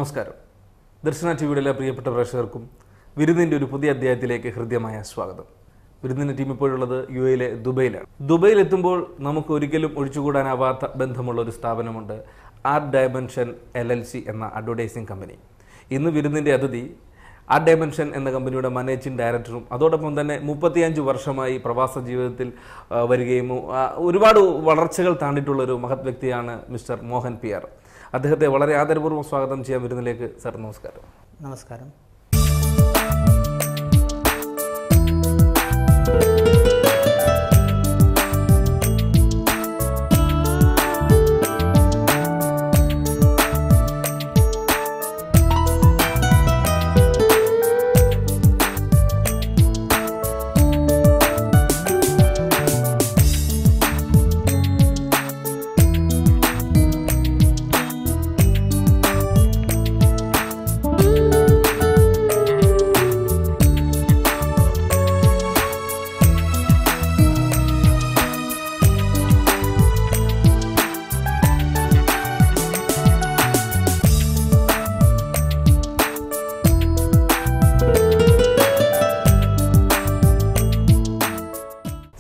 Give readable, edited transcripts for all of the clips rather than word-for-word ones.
നമസ്കാരം. ദർശന ടിവിയുടെ പ്രിയപ്പെട്ട പ്രേക്ഷകർക്കും വിരുന്നിൻ്റെ ഒരു പുതിയ അധ്യായത്തിലേക്ക് ഹൃദ്യമായ സ്വാഗതം. വിരുന്നിൻ്റെ ടീം ഇപ്പോഴുള്ളത് UAE ദുബൈയിലാണ്. ദുബൈയിലെത്തുമ്പോൾ നമുക്ക് ഒരിക്കലും ഒഴിച്ചുകൂടാനാവാത്ത ബന്ധമുള്ള ഒരു സ്ഥാപനമുണ്ട്, ആർട്ട് ഡയമെൻഷൻ LLC എന്ന അഡ്വർടൈസിംഗ് കമ്പനി. ഇന്ന് വിരുന്നിൻ്റെ അതിഥി ആർട്ട് ഡയമെൻഷൻ എന്ന കമ്പനിയുടെ മാനേജിംഗ് ഡയറക്ടറും അതോടൊപ്പം തന്നെ 35 വർഷമായി പ്രവാസ ജീവിതത്തിൽ വരികയും ഒരുപാട് വളർച്ചകൾ താണ്ടിയിട്ടുള്ളൊരു മഹത് വ്യക്തിയാണ് മിസ്റ്റർ മോഹൻ PR. അദ്ദേഹത്തെ വളരെ ആദരപൂർവ്വം സ്വാഗതം ചെയ്യാൻ വരുന്നതിലേക്ക്. സർ, നമസ്കാരം. നമസ്കാരം.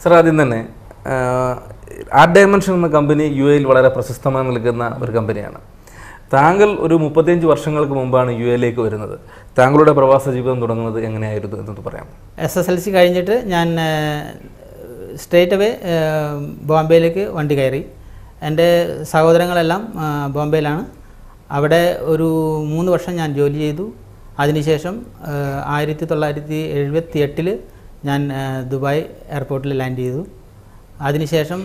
സർ, ആദ്യം തന്നെ ആർട്ട് ഡയമെൻഷൻ എന്ന കമ്പനി UAE വളരെ പ്രശസ്തമായി നിൽക്കുന്ന ഒരു കമ്പനിയാണ്. താങ്കൾ ഒരു 35 വർഷങ്ങൾക്ക് മുമ്പാണ് UAE വരുന്നത്. താങ്കളുടെ പ്രവാസ ജീവിതം തുടങ്ങുന്നത് എങ്ങനെയായിരുന്നു എന്ന് പറയാം? SSLC കഴിഞ്ഞിട്ട് ഞാൻ സ്ട്രേറ്റ് അവേ ബോംബെയിലേക്ക് വണ്ടി കയറി. എൻ്റെ സഹോദരങ്ങളെല്ലാം ബോംബെയിലാണ്. അവിടെ ഒരു 3 വർഷം ഞാൻ ജോലി ചെയ്തു. അതിനുശേഷം 1978 ഞാൻ ദുബായ് എയർപോർട്ടിൽ ലാൻഡ് ചെയ്തു. അതിനുശേഷം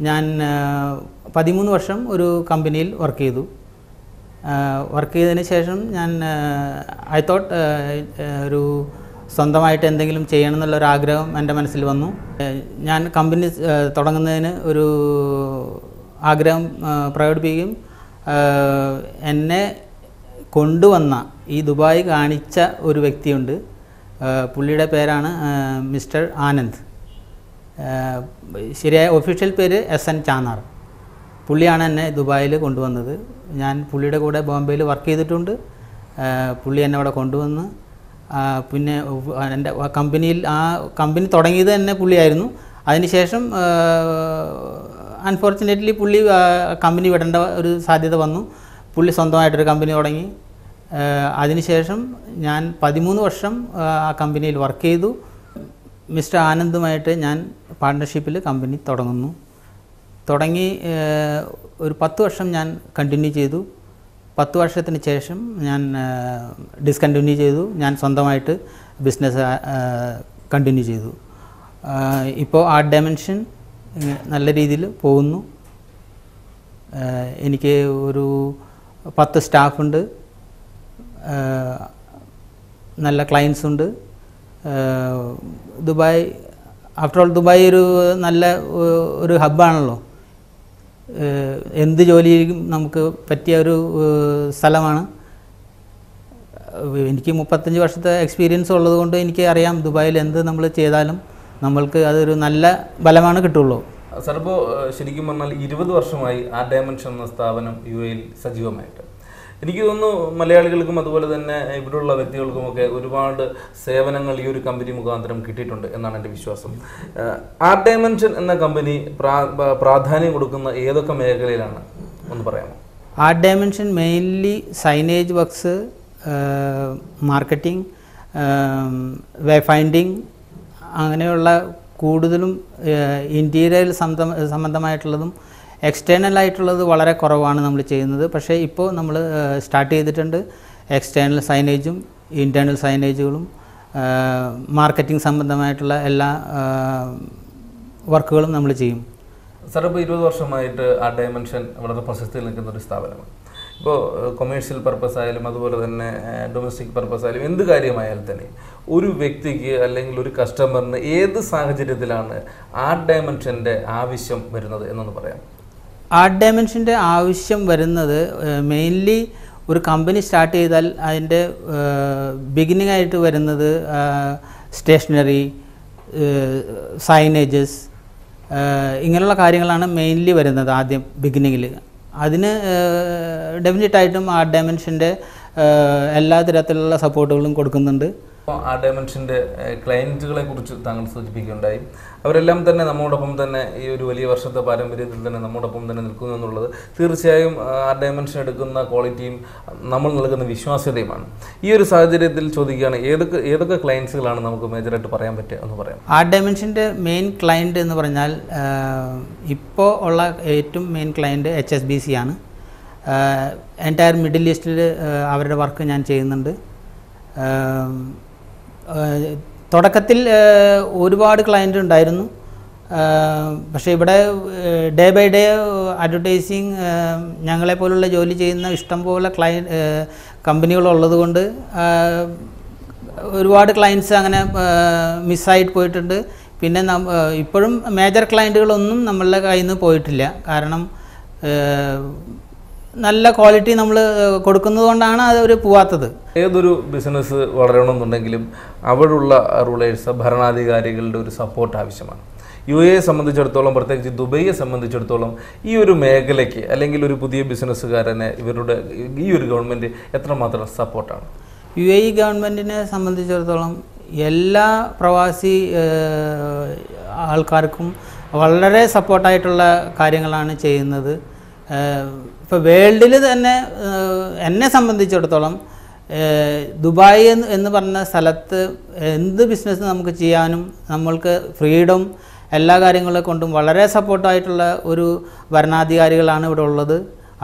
ഞാൻ 13 വർഷം ഒരു കമ്പനിയിൽ വർക്ക് ചെയ്തു. വർക്ക് ചെയ്തതിന് ശേഷം ഞാൻ ഐ തോട്ട് ഒരു സ്വന്തമായിട്ട് എന്തെങ്കിലും ചെയ്യണം എന്നുള്ളൊരാഗ്രഹം എൻ്റെ മനസ്സിൽ വന്നു. ഞാൻ കമ്പനി തുടങ്ങുന്നതിന് ഒരു ആഗ്രഹം പ്രകടിപ്പിക്കുകയും എന്നെ കൊണ്ടുവന്ന ഈ ദുബായ് കാണിച്ച ഒരു വ്യക്തിയുണ്ട്. പുള്ളിയുടെ പേരാണ് മിസ്റ്റർ ആനന്ദ്. ശരിയായ ഒഫീഷ്യൽ പേര് SN ചാന്നാർ. പുള്ളിയാണ് എന്നെ ദുബായിൽ കൊണ്ടുവന്നത്. ഞാൻ പുള്ളിയുടെ കൂടെ ബോംബെയിൽ വർക്ക് ചെയ്തിട്ടുണ്ട്. പുള്ളി എന്നെ അവിടെ കൊണ്ടുവന്ന് പിന്നെ എൻ്റെ കമ്പനിയിൽ കമ്പനി തുടങ്ങിയത് തന്നെ പുള്ളിയായിരുന്നു. അതിനുശേഷം അൺഫോർച്ചുനേറ്റ്ലി പുള്ളി കമ്പനി വിടേണ്ട ഒരു സാധ്യത വന്നു. പുള്ളി സ്വന്തമായിട്ടൊരു കമ്പനി തുടങ്ങി. അതിനുശേഷം ഞാൻ 13 വർഷം ആ കമ്പനിയിൽ വർക്ക് ചെയ്തു. മിസ്റ്റർ ആനന്ദുമായിട്ട് ഞാൻ പാർട്ട്ണർഷിപ്പിൽ കമ്പനി തുടങ്ങി ഒരു 10 വർഷം ഞാൻ കണ്ടിന്യൂ ചെയ്തു. 10 വർഷത്തിന് ശേഷം ഞാൻ ഡിസ്കണ്ടിന്യൂ ചെയ്തു. ഞാൻ സ്വന്തമായിട്ട് ബിസിനസ് കണ്ടിന്യൂ ചെയ്തു. ഇപ്പോൾ ആർട്ട് ഡയമെൻഷൻ നല്ല രീതിയിൽ പോകുന്നു. എനിക്ക് ഒരു 10 സ്റ്റാഫുണ്ട്. നല്ല ക്ലയൻസ് ഉണ്ട്. ദുബായ് ആഫ്റ്റർ ഓൾ ദുബായ് ഒരു നല്ല ഒരു ഹബ്ബാണല്ലോ. എന്ത് ജോലിയും നമുക്ക് പറ്റിയ ഒരു സ്ഥലമാണ്. എനിക്ക് 35 വർഷത്തെ എക്സ്പീരിയൻസ് ഉള്ളതുകൊണ്ട് എനിക്ക് അറിയാം ദുബായിൽ എന്ത് നമ്മൾ ചെയ്താലും നമ്മൾക്ക് അതൊരു നല്ല ബലമാണ് കിട്ടുള്ളൂ. സർ, ഇപ്പോൾ ശരിക്കും പറഞ്ഞാൽ 20 വർഷമായി ആർട്ട് ഡയമെൻഷൻ എന്ന സ്ഥാപനം UAE സജീവമായിട്ട്. എനിക്ക് തോന്നുന്നു മലയാളികൾക്കും അതുപോലെ തന്നെ ഇവിടെയുള്ള വ്യക്തികൾക്കുമൊക്കെ ഒരുപാട് സേവനങ്ങൾ ഈ ഒരു കമ്പനി മുഖാന്തരം കിട്ടിയിട്ടുണ്ട് എന്നാണ് എൻ്റെ വിശ്വാസം. ആർട്ട് ഡയമെൻഷൻ എന്ന കമ്പനി പ്രാധാന്യം കൊടുക്കുന്ന ഏതൊക്കെ മേഖലയിലാണ് ഒന്ന് പറയാമോ? Art dimension mainly signage works, marketing, way finding, അങ്ങനെയുള്ള കൂടുതലും ഇൻറ്റീരിയർ സംബന്ധമായിട്ടുള്ളതും എക്സ്റ്റേണൽ ആയിട്ടുള്ളത് വളരെ കുറവാണ് നമ്മൾ ചെയ്യുന്നത്. പക്ഷേ ഇപ്പോൾ നമ്മൾ സ്റ്റാർട്ട് ചെയ്തിട്ടുണ്ട്. എക്സ്റ്റേണൽ സൈനേജും ഇൻറ്റേർണൽ സൈനേജുകളും മാർക്കറ്റിംഗ് സംബന്ധമായിട്ടുള്ള എല്ലാ വർക്കുകളും നമ്മൾ ചെയ്യും. സാർ, ഇപ്പോൾ 20 വർഷമായിട്ട് ആർട്ട് ഡയമെൻഷൻ വളരെ പ്രശസ്തിയിൽ നിൽക്കുന്ന ഒരു സ്ഥാപനമാണ്. ഇപ്പോൾ കൊമേഴ്ഷ്യൽ പർപ്പസ് ആയാലും അതുപോലെ തന്നെ ഡൊമസ്റ്റിക് പർപ്പസ് ആയാലും എന്ത് കാര്യമായാലും തന്നെ ഒരു വ്യക്തിക്ക് അല്ലെങ്കിൽ ഒരു കസ്റ്റമറിന് ഏത് സാഹചര്യത്തിലാണ് ആർട്ട് ഡയമെൻഷൻ്റെ ആവശ്യം വരുന്നത് എന്നൊന്ന് പറയാം? ആർട്ട് ഡയമെൻഷൻ്റെ ആവശ്യം വരുന്നത് മെയിൻലി ഒരു കമ്പനി സ്റ്റാർട്ട് ചെയ്താൽ അതിൻ്റെ ബിഗിനിങ് ആയിട്ട് വരുന്നത് സ്റ്റേഷനറി, സൈനേജസ്, ഇങ്ങനെയുള്ള കാര്യങ്ങളാണ് മെയിൻലി വരുന്നത് ആദ്യം ബിഗിനിങ്ങിൽ. അതിന് ഡെഫിനറ്റായിട്ടും ആർട്ട് ഡയമെൻഷൻ്റെ എല്ലാ തരത്തിലുള്ള സപ്പോർട്ടുകളും കൊടുക്കുന്നുണ്ട്. ആർട്ട് ഡയമെൻഷൻ്റെ ക്ലയൻറ്റുകളെ കുറിച്ച് താങ്കൾ സൂചിപ്പിക്കുകയുണ്ടായി. അവരെല്ലാം തന്നെ നമ്മോടൊപ്പം തന്നെ ഈ ഒരു വലിയ വർഷത്തെ പാരമ്പര്യത്തിൽ തന്നെ നമ്മോടൊപ്പം തന്നെ നിൽക്കുന്നു എന്നുള്ളത് തീർച്ചയായും ആർട്ട് ഡയമെൻഷൻ എടുക്കുന്ന ക്വാളിറ്റിയും നമ്മൾ നൽകുന്ന വിശ്വാസ്യതയുമാണ്. ഈ ഒരു സാഹചര്യത്തിൽ ചോദിക്കുകയാണ്, ഏതൊക്കെ ക്ലയൻസുകളാണ് നമുക്ക് മേജറായിട്ട് പറയാൻ പറ്റുക എന്ന് പറയാം? ആർട്ട് ഡയമെൻഷൻ്റെ മെയിൻ ക്ലയൻറ്റ് എന്ന് പറഞ്ഞാൽ ഇപ്പോൾ ഉള്ള ഏറ്റവും മെയിൻ ക്ലയൻറ്റ് HSBC ആണ്. എൻറ്റയർ മിഡിൽ ഈസ്റ്റിൽ അവരുടെ വർക്ക് ഞാൻ ചെയ്യുന്നുണ്ട്. തുടക്കത്തിൽ ഒരുപാട് ക്ലയൻറ്റ് ഉണ്ടായിരുന്നു. പക്ഷേ ഇവിടെ ഡേ ബൈ ഡേ അഡ്വർടൈസിങ് ഞങ്ങളെപ്പോലുള്ള ജോലി ചെയ്യുന്ന ഇഷ്ടംപോലെ കമ്പനികളുള്ളത് കൊണ്ട് ഒരുപാട് ക്ലയൻറ്റ്സ് അങ്ങനെ മിസ്സായിട്ട് പോയിട്ടുണ്ട്. പിന്നെ ഇപ്പോഴും മേജർ ക്ലയൻറ്റുകളൊന്നും നമ്മളുടെ കയ്യിൽ നിന്ന് പോയിട്ടില്ല. കാരണം നല്ല ക്വാളിറ്റി നമ്മൾ കൊടുക്കുന്നത് കൊണ്ടാണ് അത് അവർ പോവാത്തത്. ഏതൊരു ബിസിനസ് വളരണമെന്നുണ്ടെങ്കിലും അവിടെയുള്ള റൂളേഴ്സ്, ഭരണാധികാരികളുടെ ഒരു സപ്പോർട്ട് ആവശ്യമാണ്. UAE സംബന്ധിച്ചിടത്തോളം, പ്രത്യേകിച്ച് ദുബൈയെ സംബന്ധിച്ചിടത്തോളം ഈ ഒരു മേഖലയ്ക്ക് അല്ലെങ്കിൽ ഒരു പുതിയ ബിസിനസ്സുകാരനെ ഇവരുടെ ഈ ഒരു ഗവൺമെൻറ് എത്രമാത്രം സപ്പോർട്ടാണ്? UAE ഗവൺമെൻറ്റിനെ സംബന്ധിച്ചിടത്തോളം എല്ലാ പ്രവാസി ആൾക്കാർക്കും വളരെ സപ്പോർട്ടായിട്ടുള്ള കാര്യങ്ങളാണ് ചെയ്യുന്നത്. ഇപ്പോൾ വേൾഡിൽ തന്നെ എന്നെ സംബന്ധിച്ചിടത്തോളം ദുബായ് എന്ന് പറഞ്ഞ സ്ഥലത്ത് എന്ത് ബിസിനസ് നമുക്ക് ചെയ്യാനും നമ്മൾക്ക് ഫ്രീഡം എല്ലാ കാര്യങ്ങളെ കൊണ്ടും വളരെ സപ്പോർട്ടായിട്ടുള്ള ഒരു ഭരണാധികാരികളാണ് ഇവിടെ ഉള്ളത്.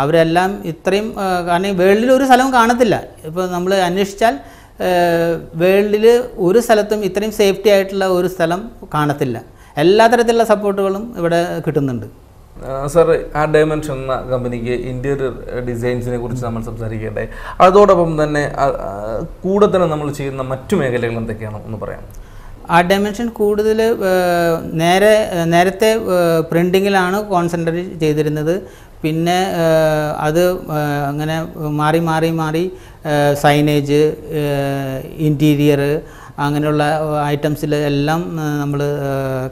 അവരെല്ലാം ഇത്രയും, കാരണം വേൾഡിൽ ഒരു സ്ഥലവും കാണത്തില്ല. ഇപ്പോൾ നമ്മൾ അന്വേഷിച്ചാൽ വേൾഡിൽ ഒരു സ്ഥലത്തും ഇത്രയും സേഫ്റ്റി ആയിട്ടുള്ള ഒരു സ്ഥലം കാണത്തില്ല. എല്ലാ തരത്തിലുള്ള സപ്പോർട്ടുകളും ഇവിടെ കിട്ടുന്നുണ്ട്. സാർ, ആർട്ട് ഡയമെൻഷൻ എന്ന കമ്പനിക്ക് ഇൻറ്റീരിയർ ഡിസൈൻസിനെ കുറിച്ച് നമ്മൾ സംസാരിക്കേണ്ടായി. അതോടൊപ്പം തന്നെ കൂടെ തന്നെ നമ്മൾ ചെയ്യുന്ന മറ്റു മേഖലകൾ എന്തൊക്കെയാണ് ഒന്ന് പറയാം? ആർട്ട് ഡയമെൻഷൻ കൂടുതൽ നേരത്തെ പ്രിൻറ്റിങ്ങിലാണ് കോൺസെൻട്രേറ്റ് ചെയ്തിരുന്നത്. പിന്നെ അത് അങ്ങനെ മാറി സൈനേജ്, ഇൻറ്റീരിയർ അങ്ങനെയുള്ള ഐറ്റംസിൽ എല്ലാം നമ്മൾ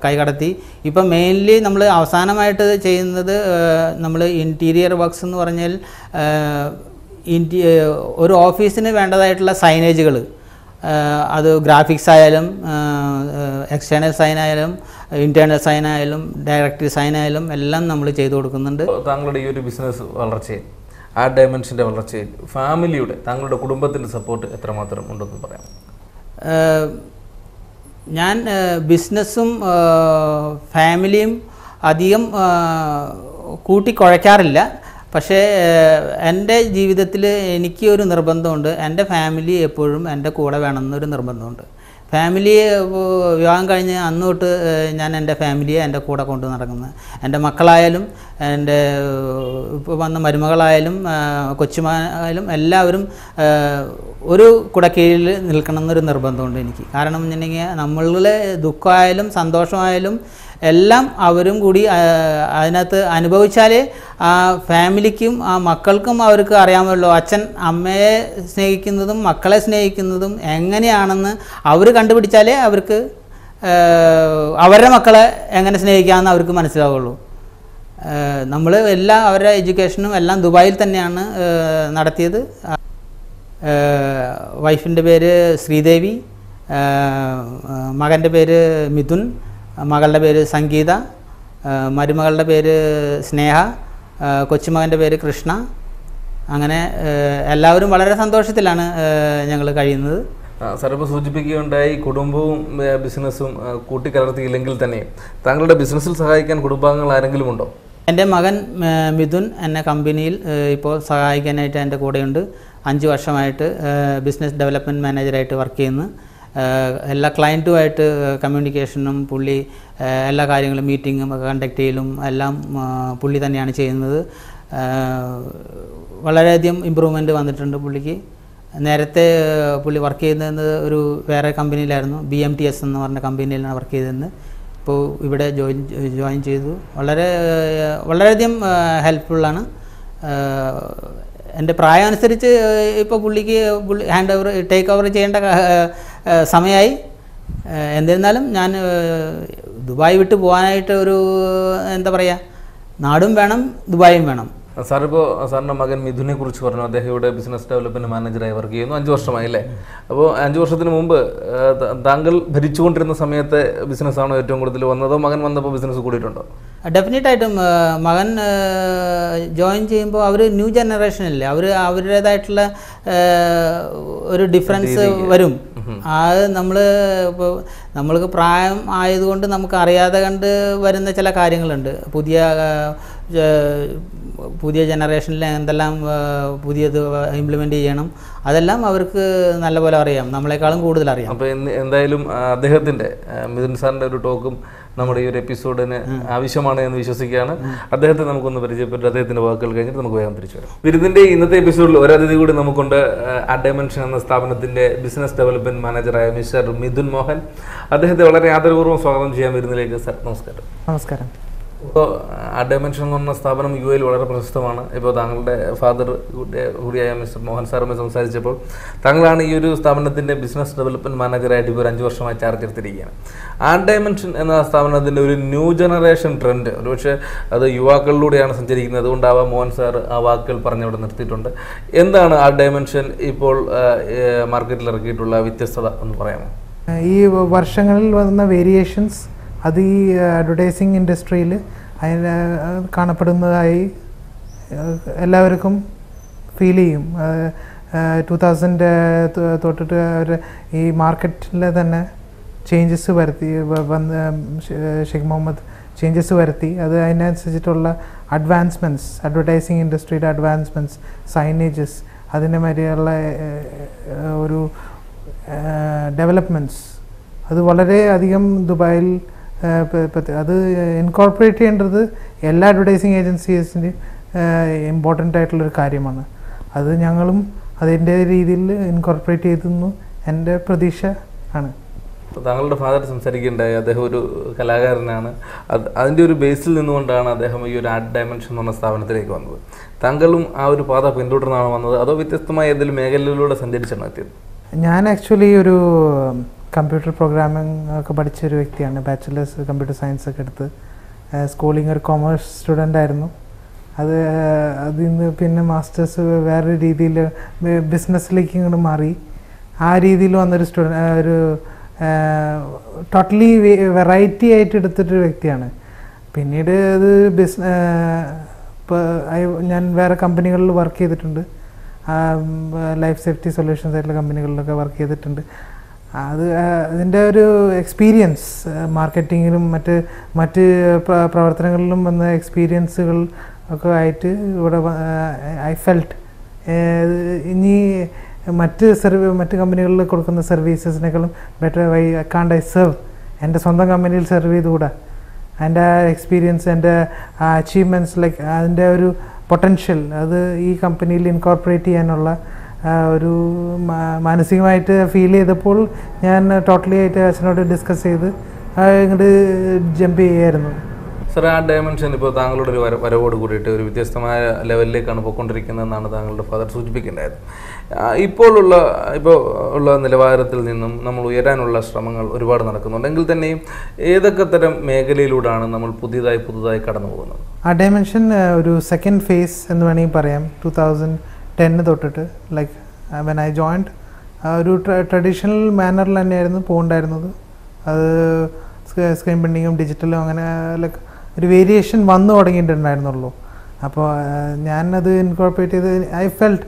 കൈകടത്തി. ഇപ്പം മെയിൻലി നമ്മൾ അവസാനമായിട്ട് ചെയ്യുന്നത് നമ്മൾ ഇൻറ്റീരിയർ വർക്ക്സ് എന്ന് പറഞ്ഞാൽ ഒരു ഓഫീസിന് വേണ്ടതായിട്ടുള്ള സൈനേജുകൾ, അത് ഗ്രാഫിക്സ് ആയാലും എക്സ്റ്റേണൽ സൈൻ ആയാലും ഇൻറ്റേർണൽ സൈൻ ആയാലും ഡയറക്ടറി സൈൻ ആയാലും എല്ലാം നമ്മൾ ചെയ്തു കൊടുക്കുന്നുണ്ട്. താങ്കളുടെ ഈ ഒരു ബിസിനസ് വളർച്ചയിൽ, ആർട്ട് ഡയമെൻഷൻ്റെ വളർച്ചയിൽ ഫാമിലിയുടെ, താങ്കളുടെ കുടുംബത്തിൻ്റെ സപ്പോർട്ട് എത്രമാത്രം ഉണ്ടെന്ന് പറയാം? ഞാൻ ബിസിനസ്സും ഫാമിലിയും അധികം കൂട്ടിക്കുഴയ്ക്കാറില്ല. പക്ഷേ എൻ്റെ ജീവിതത്തിൽ എനിക്ക് ഒരു നിർബന്ധമുണ്ട്. എൻ്റെ ഫാമിലി എപ്പോഴും എൻ്റെ കൂടെ വേണമെന്നൊരു നിർബന്ധമുണ്ട്. ഫാമിലിയെ വിവാഹം കഴിഞ്ഞ് അന്ന് തൊട്ട് ഞാൻ എൻ്റെ ഫാമിലിയെ എൻ്റെ കൂടെ കൊണ്ട് നടക്കുന്നത്. എൻ്റെ മക്കളായാലും എൻ്റെ ഇപ്പോൾ വന്ന മരുമകളായാലും കൊച്ചുമായാലും എല്ലാവരും ഒരു കുടക്കീഴിൽ നിൽക്കണം എന്നൊരു നിർബന്ധമുണ്ട് എനിക്ക്. കാരണം എന്നുണ്ടെങ്കിൽ നമ്മളുടെ ദുഃഖമായാലും സന്തോഷമായാലും എല്ലാം അവരും കൂടി അതിനകത്ത് അനുഭവിച്ചാലേ ആ ഫാമിലിക്കും ആ മക്കൾക്കും അവർക്ക് അറിയാമല്ലോ അച്ഛൻ അമ്മയെ സ്നേഹിക്കുന്നതും മക്കളെ സ്നേഹിക്കുന്നതും എങ്ങനെയാണെന്ന് അവർ കണ്ടുപിടിച്ചാലേ അവർക്ക് അവരുടെ മക്കളെ എങ്ങനെ സ്നേഹിക്കാമെന്ന് അവർക്ക് മനസ്സിലാവുള്ളൂ. നമ്മൾ എല്ലാ അവരുടെ എഡ്യൂക്കേഷനും എല്ലാം ദുബായിൽ തന്നെയാണ് നടത്തിയത്. വൈഫിൻ്റെ പേര് ശ്രീദേവി, മകൻ്റെ പേര് മിഥുൻ, മകളുടെ പേര് സംഗീത, മരുമകളുടെ പേര് സ്നേഹ, കൊച്ചുമകൻ്റെ പേര് കൃഷ്ണ. അങ്ങനെ എല്ലാവരും വളരെ സന്തോഷത്തിലാണ് ഞങ്ങൾ കഴിയുന്നത്. സാർ ഇപ്പോൾ സൂചിപ്പിക്കുകയുണ്ടായി കുടുംബവും ബിസിനസ്സും കൂട്ടിക്കലർത്തിയില്ലെങ്കിൽ തന്നെ താങ്കളുടെ ബിസിനസ്സിൽ സഹായിക്കാൻ കുടുംബാംഗങ്ങൾ ആരെങ്കിലും ഉണ്ടോ? എൻ്റെ മകൻ മിഥുൻ എന്നെ കമ്പനിയിൽ ഇപ്പോൾ സഹായിക്കാനായിട്ട് എൻ്റെ കൂടെയുണ്ട്. 5 വർഷമായിട്ട് ബിസിനസ് ഡെവലപ്മെൻറ്റ് മാനേജറായിട്ട് വർക്ക് ചെയ്യുന്നു. എല്ലാ ക്ലയൻറ്റുമായിട്ട് കമ്മ്യൂണിക്കേഷനും പുള്ളി എല്ലാ കാര്യങ്ങളും മീറ്റിങ്ങും കണ്ടക്ട് ചെയ്യലും എല്ലാം പുള്ളി തന്നെയാണ് ചെയ്യുന്നത്. വളരെയധികം ഇമ്പ്രൂവ്മെൻറ്റ് വന്നിട്ടുണ്ട് പുള്ളിക്ക്. നേരത്തെ പുള്ളി വർക്ക് ചെയ്യുന്നത് ഒരു വേറെ കമ്പനിയിലായിരുന്നു, BMTS എന്ന് പറഞ്ഞ കമ്പനിയിലാണ് വർക്ക് ചെയ്തിരുന്നത്. ഇപ്പോൾ ഇവിടെ ജോയിൻ ചെയ്തു. വളരെയധികം ഹെൽപ്ഫുള്ളാണ്. എൻ്റെ പ്രായം അനുസരിച്ച് ഇപ്പോൾ പുള്ളിക്ക് ടേക്ക് ഓവർ ചെയ്യേണ്ട സമയമായി. എന്നിരുന്നാലും ഞാൻ ദുബായ് വിട്ട് പോകാനായിട്ട് ഒരു എന്താ പറയുക, നാടും വേണം ദുബായും വേണം. സാറിപ്പോൾ സാറിൻ്റെ മകൻ മിഥുനെ കുറിച്ച് പറഞ്ഞു. അദ്ദേഹം ഇവിടെ ബിസിനസ് ഡെവലപ്മെൻറ്റ് മാനേജറായി വർക്ക് ചെയ്യുന്നു. 5 വർഷമായി അല്ലേ? അപ്പോൾ 5 വർഷത്തിന് മുമ്പ് താങ്കൾ ഭരിച്ചുകൊണ്ടിരുന്ന സമയത്തെ ബിസിനസ്സാണോ ഏറ്റവും കൂടുതൽ വന്നതോ മകൻ വന്നപ്പോൾ ബിസിനസ് കൂടിയിട്ടുണ്ടോ? ഡെഫിനറ്റായിട്ടും മകൻ ജോയിൻ ചെയ്യുമ്പോൾ അവർ ന്യൂ ജനറേഷനല്ലേ, അവരുടേതായിട്ടുള്ള ഒരു ഡിഫറൻസ് വരും. അത് ഇപ്പോൾ നമ്മൾക്ക് പ്രായം ആയതുകൊണ്ട് നമുക്ക് അറിയാതെ കണ്ട് വരുന്ന ചില കാര്യങ്ങളുണ്ട്. പുതിയ ജനറേഷനിൽ എന്തെല്ലാം പുതിയത് ഇംപ്ലിമെൻ്റ് ചെയ്യണം, അതെല്ലാം അവർക്ക് നല്ലപോലെ അറിയാം, നമ്മളെക്കാളും കൂടുതൽ അറിയാം. അപ്പോൾ എന്തായാലും അദ്ദേഹത്തിൻ്റെ മിഥുൻ സാറിൻ്റെ ഒരു ടോക്കും നമ്മുടെ ഈ ഒരു എപ്പിസോഡിന് ആവശ്യമാണ് എന്ന് വിശ്വസിക്കുകയാണ്. അദ്ദേഹത്തെ നമുക്കൊന്ന് പരിചയപ്പെട്ട് അദ്ദേഹത്തിൻ്റെ വാക്കുകൾ കഴിഞ്ഞിട്ട് നമുക്ക് വേഗം തിരിച്ചു വരാം. വിരുന്നിൻ്റെ ഇന്നത്തെ എപ്പിസോഡിൽ ഒരു അതിഥി കൂടി നമുക്കുണ്ട്. അഡൈമെൻഷൻ എന്ന സ്ഥാപനത്തിൻ്റെ ബിസിനസ് ഡെവലപ്മെൻറ്റ് മാനേജറായ മിസ്റ്റർ മിഥുൻ മോഹൻ. അദ്ദേഹത്തെ വളരെ ആദരപൂർവ്വം സ്വാഗതം ചെയ്യാൻ വിരുന്നിലേക്ക്. സർ, നമസ്കാരം. നമസ്കാരം. ഇപ്പോൾ അഡൈമെൻഷൻ എന്ന് പറഞ്ഞ സ്ഥാപനം UAE വളരെ പ്രശസ്തമാണ്. ഇപ്പോൾ താങ്കളുടെ ഫാദർ കൂടിയായ മിസ്റ്റർ മോഹൻ സാറുമായി സംസാരിച്ചപ്പോൾ താങ്കളാണ് ഈ ഒരു സ്ഥാപനത്തിൻ്റെ ബിസിനസ് ഡെവലപ്മെൻറ്റ് മാനേജറായിട്ട് ഇപ്പോൾ 5 വർഷമായി ചാർജ് എടുത്തിരിക്കുകയാണ്. അഡൈമെൻഷൻ എന്ന സ്ഥാപനത്തിൻ്റെ ഒരു ന്യൂ ജനറേഷൻ ട്രെൻഡ് ഒരുപക്ഷെ അത് യുവാക്കളിലൂടെയാണ് സഞ്ചരിക്കുന്നത്. അതുകൊണ്ടാവാം മോഹൻ സാർ ആ വാക്കുകൾ പറഞ്ഞവിടെ നിർത്തിയിട്ടുണ്ട്. എന്താണ് അഡൈമെൻഷൻ ഇപ്പോൾ മാർക്കറ്റിൽ ഇറക്കിയിട്ടുള്ള വ്യത്യസ്തത എന്ന് പറയാമോ? ഈ വർഷങ്ങളിൽ വന്ന വേരിയേഷൻസ് അത് ഈ അഡ്വർടൈസിങ് ഇൻഡസ്ട്രിയിൽ അതിന് കാണപ്പെടുന്നതായി എല്ലാവർക്കും ഫീൽ ചെയ്യും. 2000 തൊട്ടിട്ട് അവർ ഈ മാർക്കറ്റിൽ തന്നെ ചേഞ്ചസ് വരുത്തി ഷെയ്ഖ് മുഹമ്മദ് ചേഞ്ചസ് വരുത്തി. അത് അതിനനുസരിച്ചിട്ടുള്ള അഡ്വാൻസ്മെൻറ്റ്സ്, അഡ്വർടൈസിങ് ഇൻഡസ്ട്രിയുടെ അഡ്വാൻസ്മെൻറ്റ്സ്, സൈനേജസ്, അതിൻ്റെ മാതിരിയുള്ള ഒരു ഡെവലപ്മെൻറ്റ്സ് അത് വളരെ അധികം ദുബായിൽ അത് ഇൻകോർപ്പറേറ്റ് ചെയ്യേണ്ടത് എല്ലാ അഡ്വർടൈസിങ് ഏജൻസീസിൻ്റെയും ഇമ്പോർട്ടൻ്റ് ആയിട്ടുള്ളൊരു കാര്യമാണ്. അത് ഞങ്ങളും അതിൻ്റെ രീതിയിൽ ഇൻകോർപ്പറേറ്റ് ചെയ്തെന്നു എൻ്റെ പ്രതീക്ഷ ആണ്. താങ്കളുടെ ഫാദർ സംസാരിക്കുകയുണ്ടായി, അദ്ദേഹം ഒരു കലാകാരനാണ്. അതിൻ്റെ ഒരു ബേസിൽ നിന്നുകൊണ്ടാണ് അദ്ദേഹം ഈ ഒരു അഡൈമെൻഷൻ എന്ന് പറഞ്ഞ സ്ഥാപനത്തിലേക്ക് വന്നത്. താങ്കളും ആ ഒരു പാത പിന്തുടർന്നാണ് വന്നത്, അതോ വ്യത്യസ്തമായ ഏതെങ്കിലും മേഖലയിലൂടെ സഞ്ചരിച്ചാണ് എത്തിയത്? ഞാൻ ആക്ച്വലി ഒരു കമ്പ്യൂട്ടർ പ്രോഗ്രാമിംഗ് ഒക്കെ പഠിച്ചൊരു വ്യക്തിയാണ്. ബാച്ചിലേഴ്സ് കമ്പ്യൂട്ടർ സയൻസ് ഒക്കെ എടുത്ത് സ്കൂളിങ് ഒരു കൊമേഴ്സ് സ്റ്റുഡൻ്റ് ആയിരുന്നു. അതിൽ നിന്ന് പിന്നെ മാസ്റ്റേഴ്സ് വേറൊരു രീതിയിൽ ബിസിനസ്സിലേക്ക് ഇങ്ങോട്ട് മാറി. ആ രീതിയിൽ വന്നൊരു ഒരു ടോട്ടലി വെറൈറ്റി ആയിട്ട് എടുത്തിട്ടൊരു വ്യക്തിയാണ്. പിന്നീട് അത് ഞാൻ വേറെ കമ്പനികളിൽ വർക്ക് ചെയ്തിട്ടുണ്ട്. ലൈഫ് സേഫ്റ്റി സൊല്യൂഷൻസ് ആയിട്ടുള്ള കമ്പനികളിലൊക്കെ വർക്ക് ചെയ്തിട്ടുണ്ട്. അതിൻ്റെ ഒരു എക്സ്പീരിയൻസ് മാർക്കറ്റിങ്ങിലും മറ്റ് പ്രവർത്തനങ്ങളിലും വന്ന എക്സ്പീരിയൻസുകൾ ഒക്കെ ആയിട്ട് ഇവിടെ ഐ ഫെൽറ്റ് ഇനി മറ്റ് കമ്പനികളിൽ കൊടുക്കുന്ന സർവീസസിനേക്കാളും ബെറ്റർ ഐ സെർവ് എൻ്റെ സ്വന്തം കമ്പനിയിൽ സെർവ് ചെയ്തുകൂടാ. അതിൻ്റെ എക്സ്പീരിയൻസ്, എൻ്റെ അച്ചീവ്മെൻറ്റ്സ്, ലൈക്ക് അതിൻ്റെ ഒരു പൊട്ടൻഷ്യൽ അത് ഈ കമ്പനിയിൽ ഇൻകോർപ്പറേറ്റ് ചെയ്യാനുള്ള ഒരു മാനസികമായിട്ട് ഫീൽ ചെയ്തപ്പോൾ ഞാൻ ടോട്ടലി ആയിട്ട് അച്ഛനോട് ഡിസ്കസ് ചെയ്ത് ഇങ്ങോട്ട് ജമ്പ് ചെയ്യായിരുന്നു. സർ, ആ ഡയമെൻഷൻ ഇപ്പോൾ താങ്കളുടെ ഒരു വരവോട് കൂടിയിട്ട് ഒരു വ്യത്യസ്തമായ ലെവലിലേക്കാണ് പോയിക്കൊണ്ടിരിക്കുന്നതെന്നാണ് താങ്കളുടെ ഫാദർ സൂചിപ്പിക്കേണ്ടത്. ഇപ്പോൾ ഉള്ള നിലവാരത്തിൽ നിന്നും നമ്മൾ ഉയരാനുള്ള ശ്രമങ്ങൾ ഒരുപാട് നടക്കുന്നുണ്ട്. എങ്കിൽ തന്നെയും ഏതൊക്കെ തരം മേഖലയിലൂടെയാണ് നമ്മൾ പുതിയതായി കടന്നു പോകുന്നത്? ആ ഡയമെൻഷൻ ഒരു സെക്കൻഡ് ഫേസ് എന്ന് വേണമെങ്കിൽ പറയാം. 2010 തൊട്ടിട്ട് ലൈക്ക് വെൻ ഐ ജോയിൻഡ് ഒരു ട്രഡീഷണൽ മാനറിൽ തന്നെയായിരുന്നു പോകണ്ടായിരുന്നത്. അത് സ്ക്രീൻ പ്രിൻറ്റിങ്ങും ഡിജിറ്റലും അങ്ങനെ ലൈക്ക് ഒരു വേരിയേഷൻ വന്നു തുടങ്ങിയിട്ടുണ്ടായിരുന്നുള്ളൂ. അപ്പോൾ ഞാനത് ഇൻകോർപ്പറേറ്റ് ചെയ്ത് ഐ ഫെൽറ്റ്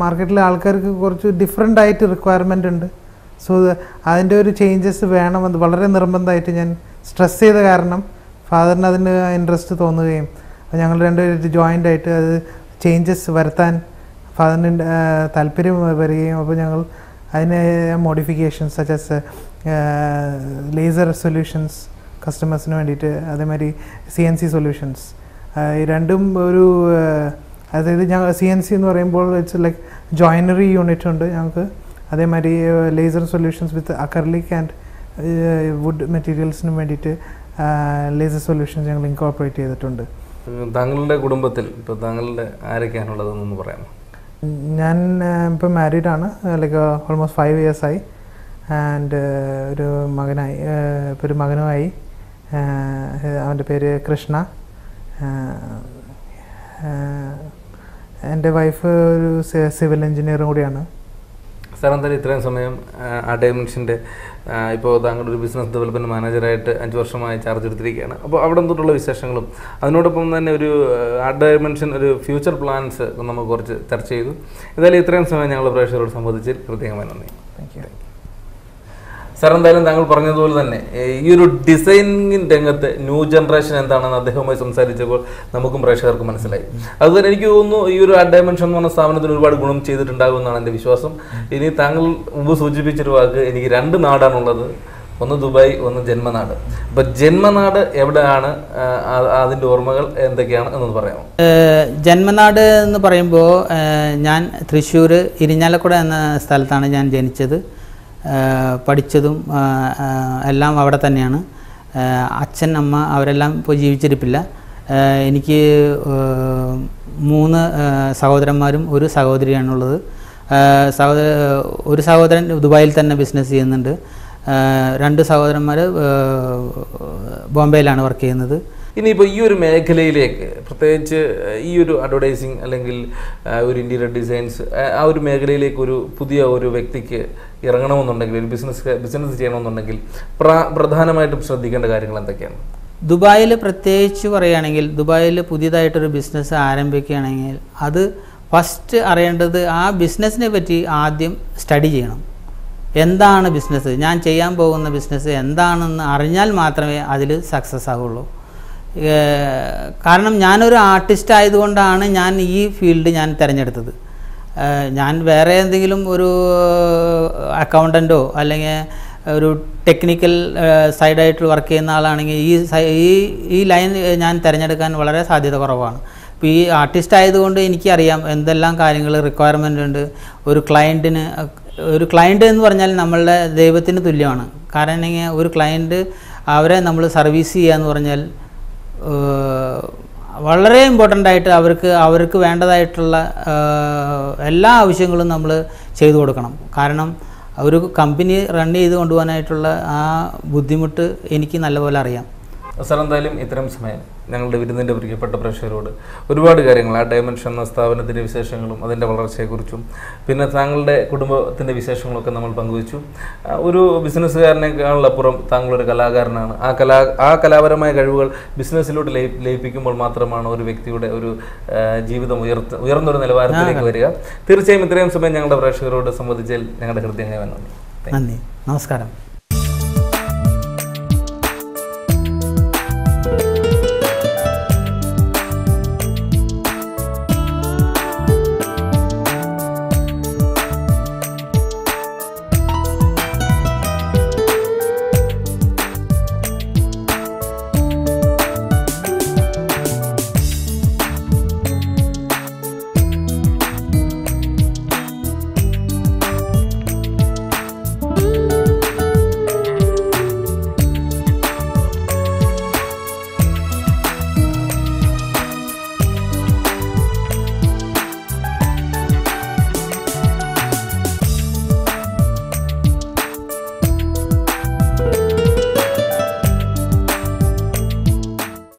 മാർക്കറ്റിലെ ആൾക്കാർക്ക് കുറച്ച് ഡിഫറെൻ്റ് ആയിട്ട് റിക്വയർമെൻ്റ് ഉണ്ട്. സോ അതിൻ്റെ ഒരു ചേഞ്ചസ് വേണമെന്ന് വളരെ നിർബന്ധമായിട്ട് ഞാൻ സ്ട്രെസ് ചെയ്ത കാരണം ഫാദറിന് അതിന് ഇൻട്രസ്റ്റ് തോന്നുകയും ഞങ്ങൾ രണ്ടുപേരും ജോയിൻ്റ് ആയിട്ട് അത് ചേഞ്ചസ് വരുത്താൻ ഫാദറിന് താല്പര്യം വരികയും അപ്പോൾ ഞങ്ങൾ അതിന് മോഡിഫിക്കേഷൻസ് സച്ച് ലേസർ സൊല്യൂഷൻസ് കസ്റ്റമേഴ്സിന് വേണ്ടിയിട്ട്, അതേമാതിരി CNC സൊല്യൂഷൻസ്, ഈ രണ്ടും ഒരു അതായത് ഞങ്ങൾ CNC എന്ന് പറയുമ്പോൾ ഇറ്റ്സ് ലൈക്ക് ജോയിനറി യൂണിറ്റ് ഉണ്ട് ഞങ്ങൾക്ക്. അതേമാതിരി laser solutions with acrylic and wood മെറ്റീരിയൽസിനും വേണ്ടിയിട്ട് ലേസർ സൊല്യൂഷൻസ് ഞങ്ങൾ ഇൻകോർപ്പറേറ്റ് ചെയ്തിട്ടുണ്ട്. താങ്കളുടെ കുടുംബത്തിൽ ഇപ്പോൾ താങ്കളുടെ ആരൊക്കെയാണുള്ളതെന്നൊന്ന് പറയാമോ? ഞാൻ ഇപ്പോൾ മാരീഡാണ്, ലൈക്ക് ഓൾമോസ്റ്റ് 5 years ആയി. ആൻഡ് ഒരു മകനുമായി. അവൻ്റെ പേര് കൃഷ്ണ. എൻ്റെ വൈഫ് ഒരു സിവിൽ എഞ്ചിനീയറും കൂടിയാണ്. സാർ, എന്തായാലും ഇത്രയും സമയം ആ ഡയമെൻഷൻ്റെ ഇപ്പോൾ താങ്കളുടെ ഒരു ബിസിനസ് ഡെവലപ്മെൻറ്റ് മാനേജറായിട്ട് 5 വർഷമായി ചാർജ് എടുത്തിരിക്കുകയാണ്. അപ്പോൾ അവിടെ തൊട്ടുള്ള വിശേഷങ്ങളും അതിനോടൊപ്പം തന്നെ ഒരു ആ ഡയമെൻഷൻ ഒരു ഫ്യൂച്ചർ പ്ലാൻസ് നമുക്ക് കുറച്ച് ചർച്ച ചെയ്തു. എന്തായാലും ഇത്രയും സമയം ഞങ്ങൾ പ്രേക്ഷകരോട് സംബന്ധിച്ച് പ്രത്യേകമായി നന്ദി. Thank you. സാർ, എന്തായാലും താങ്കൾ പറഞ്ഞതുപോലെ തന്നെ ഈ ഒരു ഡിസൈനിങ് രംഗത്ത് ന്യൂ ജനറേഷൻ എന്താണെന്ന് അദ്ദേഹവുമായി സംസാരിച്ചപ്പോൾ നമുക്കും പ്രേക്ഷകർക്ക് മനസ്സിലായി. അതുതന്നെ എനിക്ക് തോന്നുന്നു ഈ ഒരു ആ ഡയമെൻഷൻ എന്ന് പറഞ്ഞ സ്ഥാപനത്തിന് ഒരുപാട് ഗുണം ചെയ്തിട്ടുണ്ടാകുമെന്നാണ് എൻ്റെ വിശ്വാസം. ഇനി താങ്കൾ മുമ്പ് സൂചിപ്പിച്ചൊരു വാക്ക്, എനിക്ക് 2 നാടാണുള്ളത്, ഒന്ന് ദുബായ്, ഒന്ന് ജന്മനാട്. അപ്പോൾ ജന്മനാട് എവിടെയാണ്, അതിൻ്റെ ഓർമ്മകൾ എന്തൊക്കെയാണ് എന്നൊന്ന് പറയാമോ? ജന്മനാട് എന്ന് പറയുമ്പോൾ ഞാൻ തൃശ്ശൂർ ഇരിഞ്ഞാലക്കുട എന്ന സ്ഥലത്താണ് ഞാൻ ജനിച്ചത്. പഠിച്ചതും എല്ലാം അവിടെ തന്നെയാണ്. അച്ഛൻ, അമ്മ അവരെല്ലാം ഇപ്പോൾ ജീവിച്ചിരിപ്പില്ല. എനിക്ക് 3 സഹോദരന്മാരും 1 സഹോദരിയാണുള്ളത്. ഒരു സഹോദരൻ ദുബായിൽ തന്നെ ബിസിനസ് ചെയ്യുന്നുണ്ട്. 2 സഹോദരന്മാർ ബോംബെയിലാണ് വർക്ക് ചെയ്യുന്നത്. ഇനിയിപ്പോൾ ഈ ഒരു മേഖലയിലേക്ക്, പ്രത്യേകിച്ച് ഈ ഒരു അഡ്വർടൈസിങ് അല്ലെങ്കിൽ ഒരു ഇൻറ്റീരിയർ ഡിസൈൻസ്, ആ ഒരു മേഖലയിലേക്ക് ഒരു പുതിയ ഒരു വ്യക്തിക്ക് ഇറങ്ങണമെന്നുണ്ടെങ്കിൽ, ഒരു ബിസിനസ് ചെയ്യണമെന്നുണ്ടെങ്കിൽ പ്രധാനമായിട്ടും ശ്രദ്ധിക്കേണ്ട കാര്യങ്ങൾ എന്തൊക്കെയാണ്? ദുബായിൽ പ്രത്യേകിച്ച് പറയുകയാണെങ്കിൽ, ദുബായിൽ പുതിയതായിട്ടൊരു ബിസിനസ് ആരംഭിക്കുകയാണെങ്കിൽ അത് ഫസ്റ്റ് അറിയേണ്ടത് ആ ബിസിനസ്സിനെ പറ്റി ആദ്യം സ്റ്റഡി ചെയ്യണം. എന്താണ് ബിസിനസ്, ഞാൻ ചെയ്യാൻ പോകുന്ന ബിസിനസ് എന്താണെന്ന് അറിഞ്ഞാൽ മാത്രമേ അതിൽ സക്സസ് ആവുള്ളൂ. കാരണം ഞാനൊരു ആർട്ടിസ്റ്റ് ആയതുകൊണ്ടാണ് ഞാൻ ഈ ഫീൽഡ് ഞാൻ തിരഞ്ഞെടുത്തത്. ഞാൻ വേറെ എന്തെങ്കിലും ഒരു അക്കൗണ്ടൻറ്റോ അല്ലെങ്കിൽ ഒരു ടെക്നിക്കൽ സൈഡായിട്ട് വർക്ക് ചെയ്യുന്ന ആളാണെങ്കിൽ ഈ ലൈൻ ഞാൻ തിരഞ്ഞെടുക്കാൻ വളരെ സാധ്യത കുറവാണ്. ഇപ്പോൾ ഈ ആർട്ടിസ്റ്റ് ആയതുകൊണ്ട് എനിക്കറിയാം എന്തെല്ലാം കാര്യങ്ങൾ റിക്വയർമെൻ്റ് ഉണ്ട്. ഒരു ക്ലയൻറ്റ് എന്ന് പറഞ്ഞാൽ നമ്മളുടെ ദൈവത്തിന് തുല്യമാണ്. കാരണം ഒരു ക്ലയൻറ്റ് അവരെ നമ്മൾ സർവീസ് ചെയ്യുക എന്ന് പറഞ്ഞാൽ വളരെ ഇമ്പോർട്ടൻ്റ് ആയിട്ട് അവർക്ക് വേണ്ടതായിട്ടുള്ള എല്ലാ ആവശ്യങ്ങളും നമ്മൾ ചെയ്തു കൊടുക്കണം. കാരണം ഒരു കമ്പനി റൺ ചെയ്ത് കൊണ്ടുപോകാനായിട്ടുള്ള ആ ബുദ്ധിമുട്ട് എനിക്ക് നല്ലപോലെ അറിയാം. സാർ, എന്തായാലും ഇത്തരം സമയം ഞങ്ങളുടെ വിരുന്നിൻ്റെ പ്രിയപ്പെട്ട പ്രേക്ഷകരോട് ഒരുപാട് കാര്യങ്ങൾ, ആ ഡയമെൻഷൻ എന്ന സ്ഥാപനത്തിൻ്റെ വിശേഷങ്ങളും അതിൻ്റെ വളർച്ചയെക്കുറിച്ചും പിന്നെ താങ്കളുടെ കുടുംബത്തിൻ്റെ വിശേഷങ്ങളൊക്കെ നമ്മൾ പങ്കുവച്ചു. ഒരു ബിസിനസ്സുകാരനേക്കാളപ്പുറം താങ്കളൊരു കലാകാരനാണ്. ആ കലാപരമായ കഴിവുകൾ ബിസിനസ്സിലോട്ട് ലയിപ്പിക്കുമ്പോൾ മാത്രമാണ് ഒരു വ്യക്തിയുടെ ഒരു ജീവിതം ഉയർന്നൊരു നിലവാരത്തിലേക്ക് വരിക. തീർച്ചയായും ഇത്രയും സമയം ഞങ്ങളുടെ പ്രേക്ഷകരോട് സംബന്ധിച്ചതിൽ ഞങ്ങളുടെ ഹൃദയമായി നന്ദി. നന്ദി, നമസ്കാരം.